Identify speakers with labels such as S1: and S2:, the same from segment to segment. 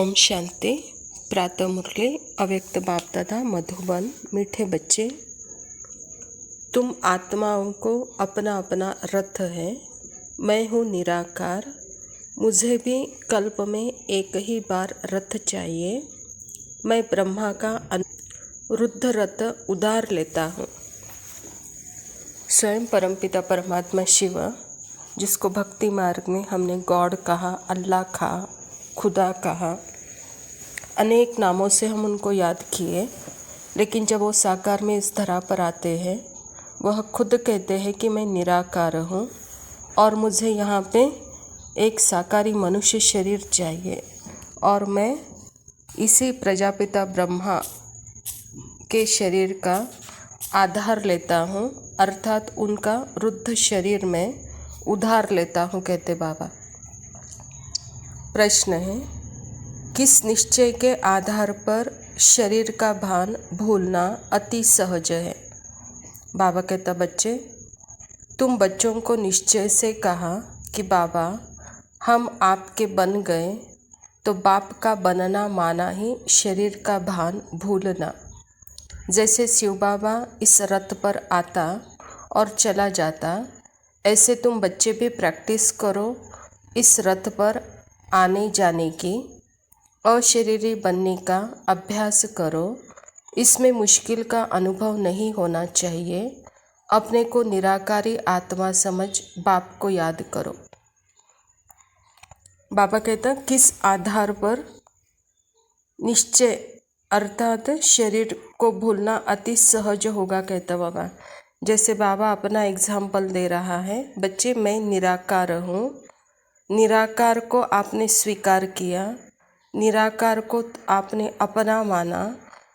S1: ओम शांति। प्रातः मुरली अव्यक्त बाप दादा मधुबन। मीठे बच्चे, तुम आत्माओं को अपना अपना रथ है। मैं हूँ निराकार। मुझे भी कल्प में एक ही बार रथ चाहिए। मैं ब्रह्मा का रुद्ध रथ उधार लेता हूँ। स्वयं परमपिता परमात्मा शिव, जिसको भक्ति मार्ग में हमने गॉड कहा, अल्लाह कहा, खुदा कहा, अनेक नामों से हम उनको याद किए, लेकिन जब वो साकार में इस धरा पर आते हैं, वह खुद कहते हैं कि मैं निराकार हूँ और मुझे यहाँ पे एक साकारी मनुष्य शरीर चाहिए और मैं इसी प्रजापिता ब्रह्मा के शरीर का आधार लेता हूँ, अर्थात उनका रुद्ध शरीर में उधार लेता हूँ, कहते बाबा। प्रश्न है, किस निश्चय के आधार पर शरीर का भान भूलना अति सहज है? बाबा कहता, बच्चे, तुम बच्चों को निश्चय से कहा कि बाबा हम आपके बन गए, तो बाप का बनना माना ही शरीर का भान भूलना। जैसे शिव बाबा इस रथ पर आता और चला जाता, ऐसे तुम बच्चे भी प्रैक्टिस करो इस रथ पर आने जाने की, अशरीरी बनने का अभ्यास करो। इसमें मुश्किल का अनुभव नहीं होना चाहिए। अपने को निराकारी आत्मा समझ बाप को याद करो। बाबा कहता, किस आधार पर निश्चय अर्थात शरीर को भूलना अति सहज होगा, कहता बाबा। जैसे बाबा अपना एग्जाम्पल दे रहा है, बच्चे मैं निराकार हूँ। निराकार को आपने स्वीकार किया, निराकार को आपने अपना माना।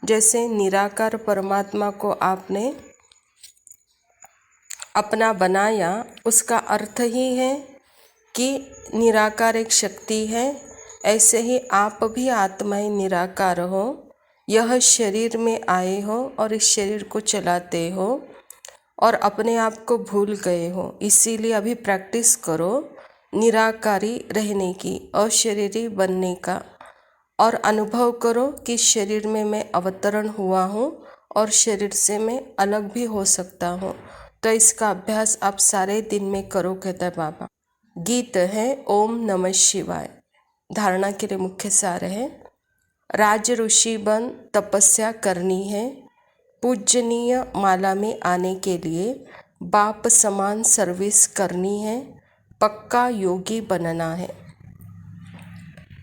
S1: जैसे निराकार परमात्मा को आपने अपना बनाया, उसका अर्थ ही है कि निराकार एक शक्ति है। ऐसे ही आप भी आत्माएं निराकार हो, यह शरीर में आए हो और इस शरीर को चलाते हो और अपने आप को भूल गए हो। इसीलिए अभी प्रैक्टिस करो निराकारी रहने की, अशरीरी बनने का, और अनुभव करो कि शरीर में मैं अवतरण हुआ हूँ और शरीर से मैं अलग भी हो सकता हूँ। तो इसका अभ्यास आप सारे दिन में करो, कहता है बाबा। गीत है ओम नमः शिवाय। धारणा के लिए मुख्य सार है, राज ऋषि बन तपस्या करनी है। पूजनीय माला में आने के लिए बाप समान सर्विस करनी है। पक्का योगी बनना है।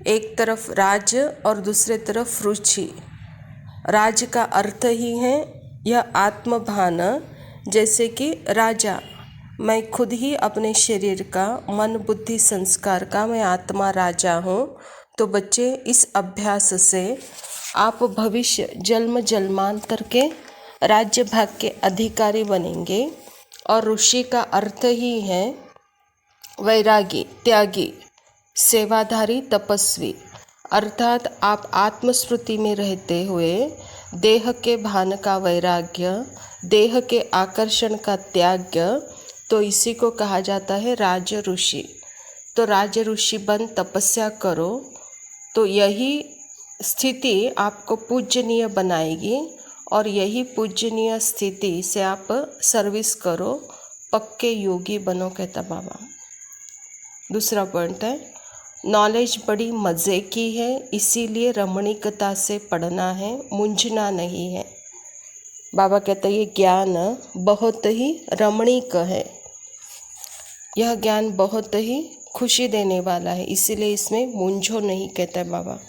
S1: एक तरफ राज और दूसरे तरफ रुचि। राज का अर्थ ही है यह आत्मभान। जैसे कि राजा, मैं खुद ही अपने शरीर का, मन बुद्धि संस्कार का मैं आत्मा राजा हूँ। तो बच्चे, इस अभ्यास से आप भविष्य जन्म जन्मांतर के राज्य भाग के अधिकारी बनेंगे। और ऋषि का अर्थ ही है वैरागी, त्यागी, सेवाधारी, तपस्वी। अर्थात आप आत्मस्मृति में रहते हुए देह के भान का वैराग्य, देह के आकर्षण का त्याग, तो इसी को कहा जाता है राज ऋषि। तो राज ऋषि बन तपस्या करो, तो यही स्थिति आपको पूजनीय बनाएगी और यही पूजनीय स्थिति से आप सर्विस करो, पक्के योगी बनो, कहता बाबा। दूसरा पॉइंट है, नॉलेज बड़ी मज़े की है, इसीलिए रमणीकता से पढ़ना है, मूंझना नहीं है। बाबा कहते हैं ये ज्ञान बहुत ही रमणीक है, यह ज्ञान बहुत ही खुशी देने वाला है, इसीलिए इसमें मूंझो नहीं, कहता है बाबा।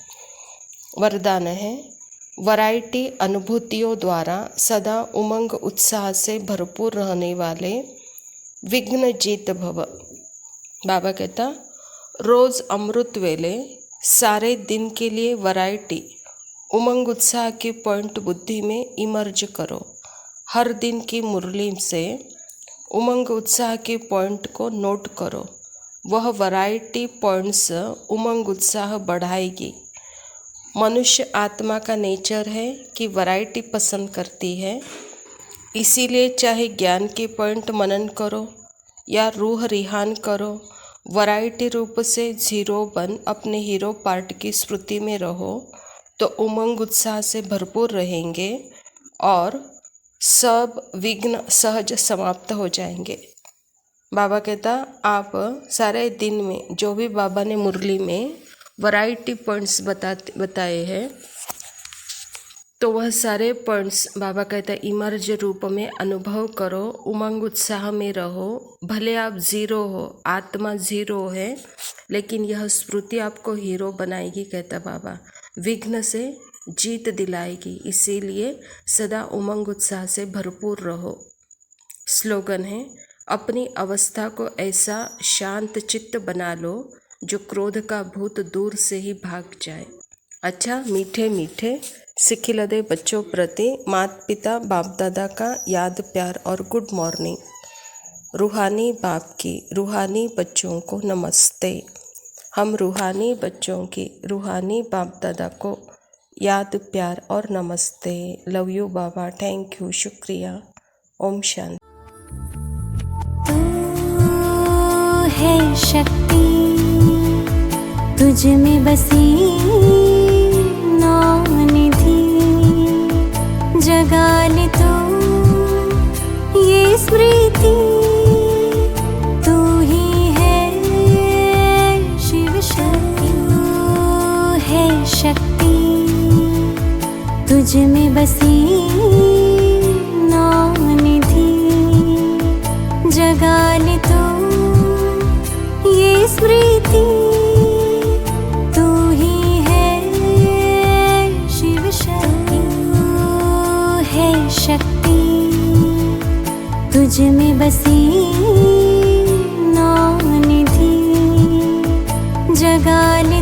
S1: वरदान है, वैरायटी अनुभूतियों द्वारा सदा उमंग उत्साह से भरपूर रहने वाले विघ्न जीत भव। बाबा कहता, रोज़ अमृत वेले सारे दिन के लिए वैरायटी, उमंग उत्साह के पॉइंट बुद्धि में इमर्ज करो। हर दिन की मुरली से उमंग उत्साह के पॉइंट को नोट करो। वह वैरायटी पॉइंट्स उमंग उत्साह बढ़ाएगी। मनुष्य आत्मा का नेचर है कि वैरायटी पसंद करती है। इसीलिए चाहे ज्ञान के पॉइंट मनन करो या रूह रिहान करो, वैरायटी रूप से जीरो बन अपने हीरो पार्ट की स्मृति में रहो तो उमंग उत्साह से भरपूर रहेंगे और सब विघ्न सहज समाप्त हो जाएंगे। बाबा कहता आप सारे दिन में जो भी बाबा ने मुरली में वैरायटी पॉइंट्स बताए हैं तो वह सारे पॉइंट्स बाबा कहता इमर्ज रूप में अनुभव करो, उमंग उत्साह में रहो। भले आप जीरो हो, आत्मा जीरो है, लेकिन यह स्मृति आपको हीरो बनाएगी कहता बाबा, विघ्न से जीत दिलाएगी। इसीलिए सदा उमंग उत्साह से भरपूर रहो। स्लोगन है, अपनी अवस्था को ऐसा शांत चित्त बना लो जो क्रोध का भूत दूर से ही भाग जाए। अच्छा मीठे मीठे सिखिलदे बच्चों प्रति माता पिता बाप दादा का याद प्यार और गुड मॉर्निंग। रूहानी बाप की रूहानी बच्चों को नमस्ते। हम रूहानी बच्चों की रूहानी बाप दादा को याद प्यार और नमस्ते। Love you Baba, thank you, शुक्रिया। ओम शांति।
S2: तू है शक्ति, तुझ में बसी निधि, जगा ले तू ये स्मृति। तू ही है शिव शक्ति, तू है शक्ति, तुझ में बसी निधि, जगा ले तू ये स्मृति। शक्ति तुझ में बसी निधि, जगा ले